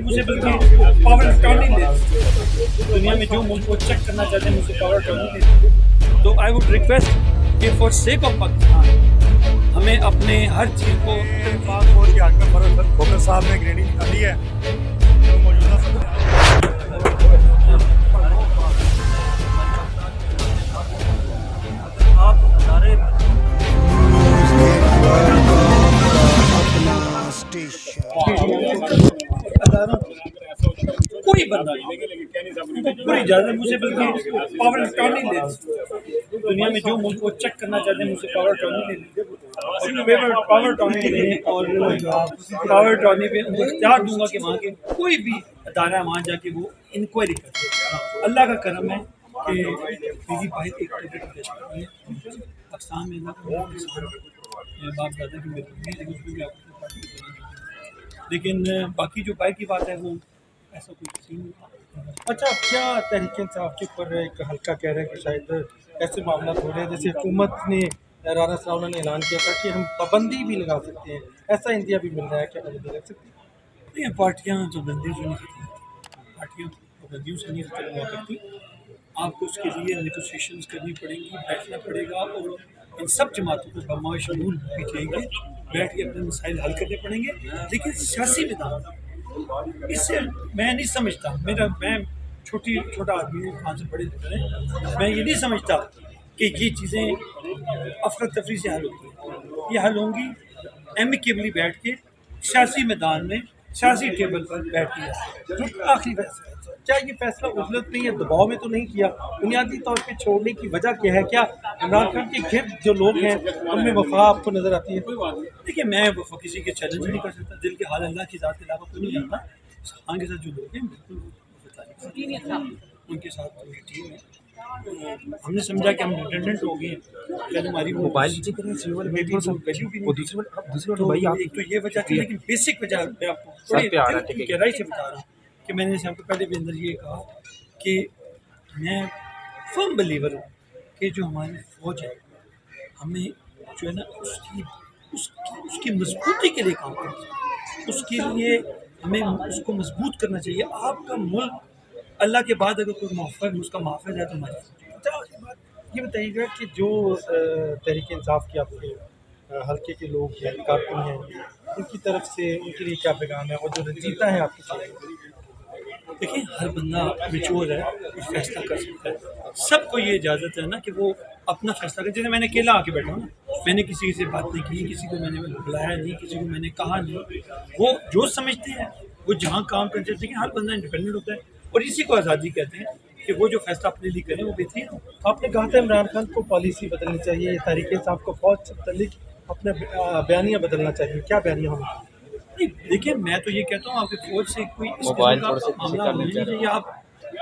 मुझे बल्कि power attorney ले, दुनिया में जो मुल्क को चेक करना चाहते हैं मुझे पावर अटॉर्नी ले। तो आई वुड रिक्वेस्ट कि फॉर सेक ऑफ पाकिस्तान हमें अपने हर चीज़ को पाक फौज के हक में फर्रुख खोकर साहब ने ग्रेडिंग निकाली है। जो मौजूदा कोई बंदा पूरी इजाजत मुझे बल्कि पावर अटॉर्नी ले, दुनिया में जो मुल्क को चेक करना चाहते हैं मुझे पावर अटॉर्नी ले पावर अटॉर्नी लें और पावर अटॉर्नी पे उनको इख्तियार दूंगा कि वहाँ के कोई भी अदारा वहाँ जाके वो इंक्वायरी कर। अल्लाह का करम है कि मेरी बाइक एक पाकिस्तान में बाप दादा की मेरी, लेकिन बाकी जो बाइक की बात है वो ऐसा कोई सीन नहीं। अच्छा, क्या तहरीक इंसाफ के ऊपर एक हल्का कह रहे हैं कि शायद ऐसे मामला हो रहे हैं जैसे हुकूमत ने राना साहब ने ऐलान किया था कि हम पाबंदी भी लगा सकते हैं, ऐसा इंडिया भी मिल रहा है, क्या पाबंदी लग सकती है? नहीं, पार्टियाँ पाबंदियों से नहीं करती, पार्टियाँ पाबंदियों से नहीं करती। आपको उसके लिए नेगोशिएशंस करनी पड़ेंगी, बैठना पड़ेगा और इन सब जमातों को बमाश शमूल भी चाहिए, बैठ के अपने मसाइल हल करने पड़ेंगे। लेकिन सियासी मैदान इससे मैं नहीं समझता, मैं छोटा आदमी हूँ, 5 से बड़े हैं, मैं ये नहीं समझता कि ये चीज़ें अफरा तफरी से हल होती हैं। ये हल होंगी एमिकेबली बैठ के सियासी मैदान में, सियासी टेबल पर बैठ के। आखिरी फैसला, क्या ये फैसला उजलत में या दबाव में तो नहीं किया? बुनियादी तौर पे छोड़ने की वजह क्या है? क्या इमरान खान के गिर्द जो लोग हैं उनमें वफा आपको नजर आती है? देखिए, मैं वफा किसी के चैलेंज नहीं कर सकता, दिल के हाल अल्लाह की ज़ात के अलावा कोई नहीं जानता। खान के साथ जो लोग हैं बिल्कुल उनके साथ पूरी टीम है। हमने समझा कि हम रिटेंडेंट हो गए, क्या हमारी मोबाइल नीचे करें वैल्यू भी नहीं। तो एक तो ये वजह थी, लेकिन बेसिक वजह मैं आपको बड़ी गहराई से बता रहा हूँ कि मैंने आपको पहले भी अंदर ये कहा कि मैं फर्म बिलीवर हूँ कि जो हमारी फौज है हमें जो है ना उसकी मजबूती के लिए काम करना चाहिए, उसके लिए हमें उसको मजबूत करना चाहिए। आपका मुल्क अल्लाह के बाद अगर कोई मुहफ़्फ़ज़ उसका मुहफ़्फ़ज़ है तो हमारी। अच्छा, ये बताइएगा कि जो तहरीक इंसाफ के आपके हल्के के लोग हैं, कारकुन हैं, उनकी तरफ से उनके लिए क्या पैगाम है और जो रंजीता है आपके साथ? देखिए, हर बंदा मेच्योर है, कुछ फैसला कर सकता है। सबको ये इजाज़त है ना कि वो अपना फैसला करे। जैसे मैंने अकेला आके बैठा हूँ ना, मैंने किसी से बात नहीं की, किसी को मैंने बुलाया नहीं, किसी को मैंने कहा नहीं। वो जो समझते हैं वो जहाँ काम करते हैं, हर बंदा इंडिपेंडेंट होता है और इसी को आज़ादी कहते हैं कि वो जो फैसला अपने लिए करें वो बेहतरीन हो। आपने कहा था इमरान खान को पॉलिसी बदलनी चाहिए, तहरीक इंसाफ को फौज से मुतल्लिक अपने बयानिया बदलना चाहिए, क्या बयानिया होना? नहीं, देखिए, मैं तो ये कहता हूँ आपकी फौज से कोई इस किस्म का मामला होना नहीं चाहिए। आप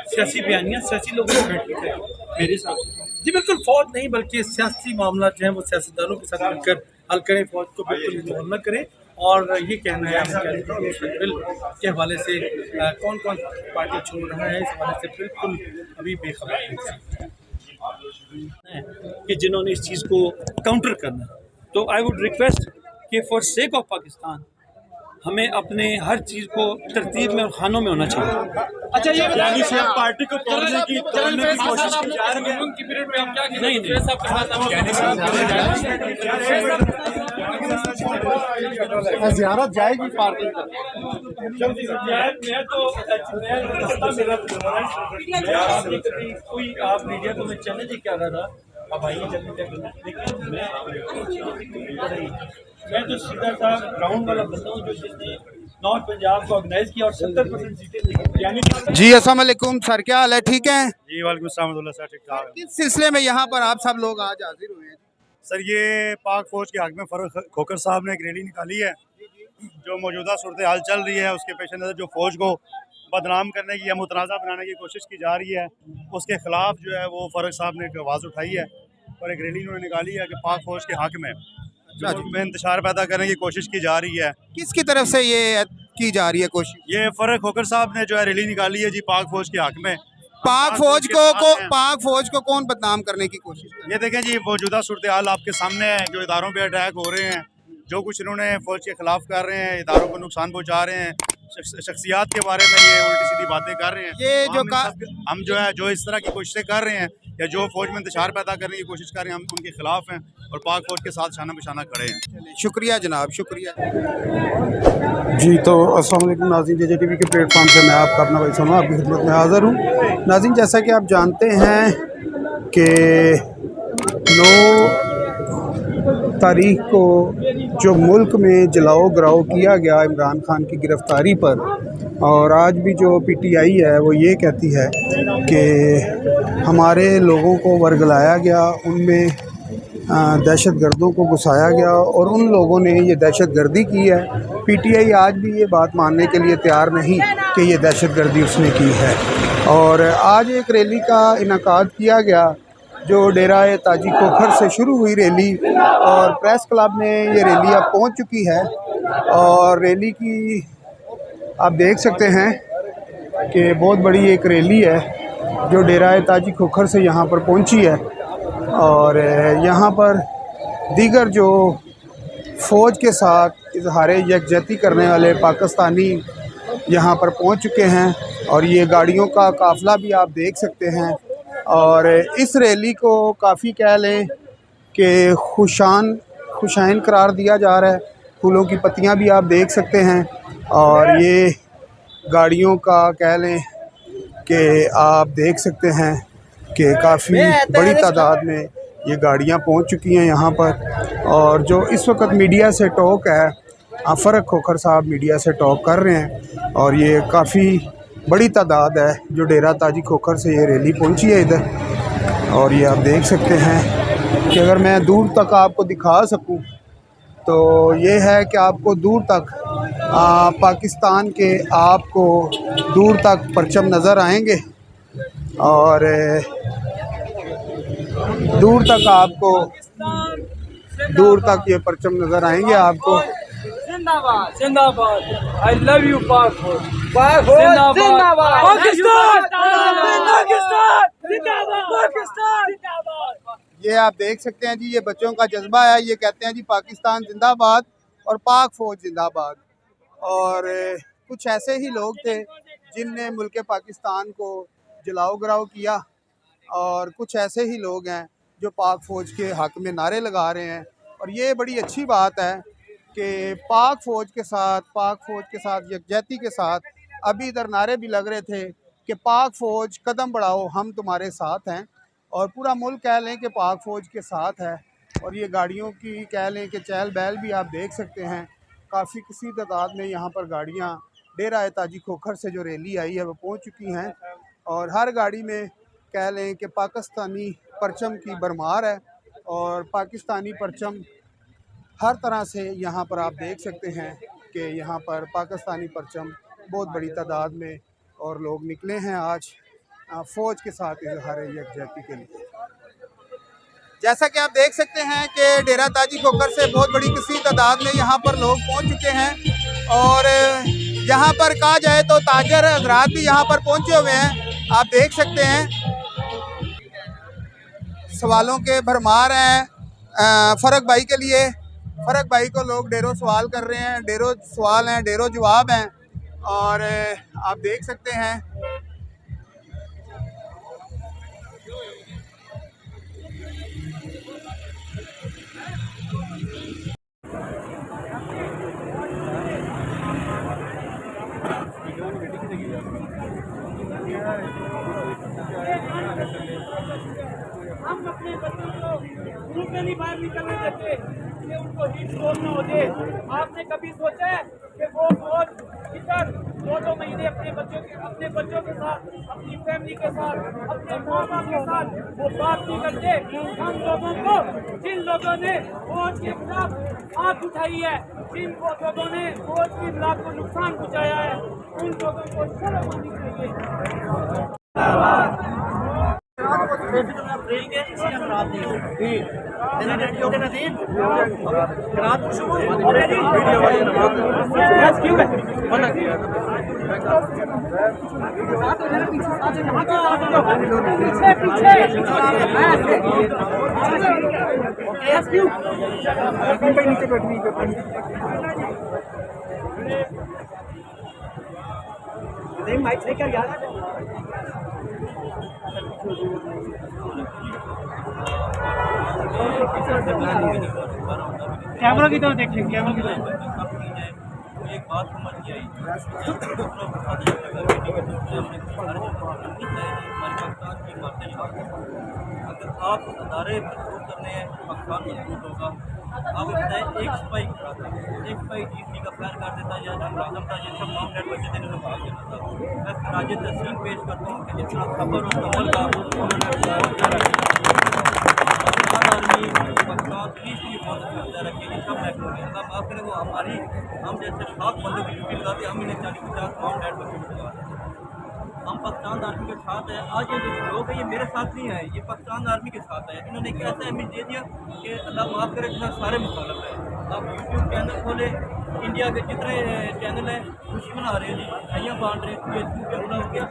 सियासी बयानियाँ सियासी लोगों को बैठ के करें, मेरे हिसाब से। जी बिल्कुल, फौज नहीं बल्कि सियासी मामला जो है वो सियासतदानों के साथ मिलकर हल करें, फौज को बिल्कुल इग्नोर न करें। और ये कहना है बिल के हवाले से कौन कौन पार्टी छोड़ रहा है, इस हवाले से बिल्कुल अभी बेखबर है कि जिन्होंने इस चीज़ को काउंटर करना है। तो आई वुड रिक्वेस्ट कि फॉर सेक ऑफ पाकिस्तान हमें अपने हर चीज़ को तरतीब में और खानों में होना चाहिए। अच्छा, ये यानी सिर्फ पार्टी को तोड़ने की कोशिश की जा रही है। ज़ियारत जाएगी पार्टी का? कोई आप मीडिया को मैं चैलेंज ही कर रहा था, अब आइए जल्दी, लेकिन मैं तो सीधा सा ग्राउंड वाला बंदा हूँ जो जिसने नॉर्थ पंजाब को ऑर्गेनाइज किया और 70% सीटें यानी। जी अस्सलाम वालेकुम सर, क्या हाल है? ठीक है जी, वालेकुम अस्सलाम सर, ठीक ठाक। किस सिलसिले में यहाँ पर आप सब लोग आज हाजिर हुए हैं? सर, ये पाक फौज के हक में फर्रुख खोकर साहब ने एक रैली निकाली है। जो मौजूदा सूरत हाल चल रही है उसके पेश नज़र जो फौज को बदनाम करने की या मुतनाज़ा बनाने की कोशिश की जा रही है, उसके खिलाफ जो है वो फर्रुख साहब ने एक आवाज़ उठाई है और एक रैली उन्होंने निकाली है कि पाक फौज के हक में में इंतशार पैदा करने की कोशिश की जा रही है। किसकी तरफ से ये की जा रही है कोशिश? ये फर्रुख खोकर साहब ने जो है रैली निकाली है जी पाक फौज के हक में। पाक फौज को कौन बदनाम करने की कोशिश कर रहा है? ये देखें जी, मौजूदा सूरत हाल आपके सामने है। जो इदारों पे अटैक हो रहे हैं, जो कुछ इन्होंने फौज के खिलाफ कर रहे हैं, इदारों को नुकसान पहुंचा रहे हैं, शख्सियात के बारे में ये उल्टी सीधी बातें कर रहे हैं। ये जो हम जो है जो इस तरह की कोशिशें कर रहे हैं या जो फौज में इंतशार पैदा करने की कोशिश कर रहे हैं, हम उनके खिलाफ हैं और पाक फौज के साथ शाना बिशाना खड़े हैं। शुक्रिया जनाब, शुक्रिया जी। तो अस्सलाम वालेकुम नाज़रीन, JJTV के प्लेटफॉर्म से मैं आपका अपना भाई समा आपकी खिदमत में हाज़िर हूँ। नाज़रीन, जैसा कि आप जानते हैं कि 9 तारीख को जो मुल्क में जलाओ गिराओ किया गया इमरान खान की गिरफ़्तारी पर, और आज भी जो PTI है वो ये कहती है कि हमारे लोगों को वर्गलाया गया, उनमें दहशतगर्दों को घुसाया गया और उन लोगों ने ये दहशतगर्दी की है। PTI आज भी ये बात मानने के लिए तैयार नहीं कि ये दहशतगर्दी उसने की है। और आज एक रैली का इनेकाद किया गया जो डेरा ताजी खोखर से शुरू हुई रैली, और प्रेस क्लब में ये रैली अब पहुंच चुकी है। और रैली की आप देख सकते हैं कि बहुत बड़ी एक रैली है जो डेरा ताजी खोखर से यहाँ पर पहुंची है। और यहाँ पर दीगर जो फ़ौज के साथ इजहार यकजहती करने वाले पाकिस्तानी यहाँ पर पहुँच चुके हैं, और ये गाड़ियों का काफ़िला भी आप देख सकते हैं। और इस रैली को काफ़ी कह लें कि खुशाइन करार दिया जा रहा है। फूलों की पत्तियाँ भी आप देख सकते हैं, और ये गाड़ियों का कह लें कि आप देख सकते हैं कि काफ़ी बड़ी तादाद में ये गाड़ियाँ पहुंच चुकी हैं यहाँ पर। और जो इस वक्त मीडिया से टॉक है, फ़र्क खोखर साहब मीडिया से टॉक कर रहे हैं, और ये काफ़ी बड़ी तादाद है जो डेरा ताजी खोखर से ये रैली पहुंची है इधर। और ये आप देख सकते हैं कि अगर मैं दूर तक आपको दिखा सकूं तो ये है कि आपको दूर तक पाकिस्तान के आपको दूर तक परचम नज़र आएंगे, और दूर तक ये परचम नज़र आएंगे आपको। जिंदाबाद जिंदाबाद, आई लव यू पाक फौज, जिंदाबाद पाकिस्तान, पाकिस्तान जिंदाबाद, पाकिस्तान जिंदाबाद। ये आप देख सकते हैं जी, ये बच्चों का जज्बा है। ये कहते हैं जी पाकिस्तान जिंदाबाद और पाक फ़ौज जिंदाबाद। और कुछ ऐसे ही लोग थे जिनने मुल्क पाकिस्तान को जलाओ गिराओ किया, और कुछ ऐसे ही लोग हैं जो पाक फ़ौज के हक़ में नारे लगा रहे हैं। और ये बड़ी अच्छी बात है कि पाक फ़ौज के साथ यकजहती के साथ अभी इधर नारे भी लग रहे थे कि पाक फ़ौज कदम बढ़ाओ, हम तुम्हारे साथ हैं। और पूरा मुल्क कह लें कि पाक फ़ौज के साथ है। और ये गाड़ियों की कह लें कि चहल पहल भी आप देख सकते हैं। काफ़ी किसी तादाद में यहाँ पर गाड़ियाँ डेरा ताजी खोखर से जो रैली आई है वो पहुँच चुकी हैं, और हर गाड़ी में कह लें कि पाकिस्तानी परचम की भरमार है। और पाकिस्तानी परचम हर तरह से यहाँ पर आप देख सकते हैं कि यहाँ पर पाकिस्तानी परचम बहुत बड़ी तादाद में, और लोग निकले हैं आज फ़ौज के साथ इजहार यकजहती के लिए। जैसा कि आप देख सकते हैं कि डेरा ताजी खोखर से बहुत बड़ी किसी तादाद में यहाँ पर लोग पहुँच चुके हैं, और यहाँ पर कहा जाए तो ताजर हजरात भी यहाँ पर पहुँचे हुए हैं। आप देख सकते हैं सवालों के भरमार हैं फ़र्क भाई के लिए। फ़र्क भाई को लोग ढेरों सवाल कर रहे हैं, ढेरों सवाल हैं, ढेरों जवाब हैं, और आप देख सकते हैं हम अपने बच्चों को धूप में नहीं बाहर निकलने देते कि उनको हीट स्ट्रोक न हो जाए। आपने कभी सोचा है कि वो फौज इधर 2-2 महीने अपने बच्चों के साथ, अपनी फैमिली के साथ, अपने माँ बाप के साथ वो बात नहीं करते? हम लोगों को, जिन लोगों ने फौज के खिलाफ आंख उठाई है, जिन लोगों ने फौज की इमदाद को नुकसान पहुँचाया है, उन लोगों को शर्म आनी चाहिए। कैमरा की तरफ देखिए, कैमरा की तरफ। एक बात समझ नहीं आई अगर आप अदारे मजबूत करने हैं पाकिस्तान मजबूत होगा। आप बताए एक सिपाही खड़ा था, एक सिपाही जीपी का फायर कर देता या जो मुलाजम था जिसका माम नेट बच्चे देने में भाग देता था। मैं राज तहसील पेश करता हूँ कि जिस तरह खबर और कमल का आदमी पाकिस्तान पुलिस की मदद करता रखे ये सब महसूस है। हम आप करें वो हमारी हम जैसे शाख बंदों की ड्यूटी लगाते हम इन्हें 40-50 माम नेट बच्चे लगा रहे हैं। हम पाकिस्तान आर्मी के साथ है। आज ये जो लोग हैं ये मेरे साथ नहीं है, ये पाकिस्तान आर्मी के साथ है। इन्होंने एक ऐसा इमेज दे दिया कि अल्लाह माफ़ करे जिसमें सारे मुखालफ है। आप यूट्यूब चैनल खोले, इंडिया के जितने चैनल हैं खुशी मना रहे हैं जी, भाइयाँ बांट रहे हैं, फेसबुक पे हमला हो गया।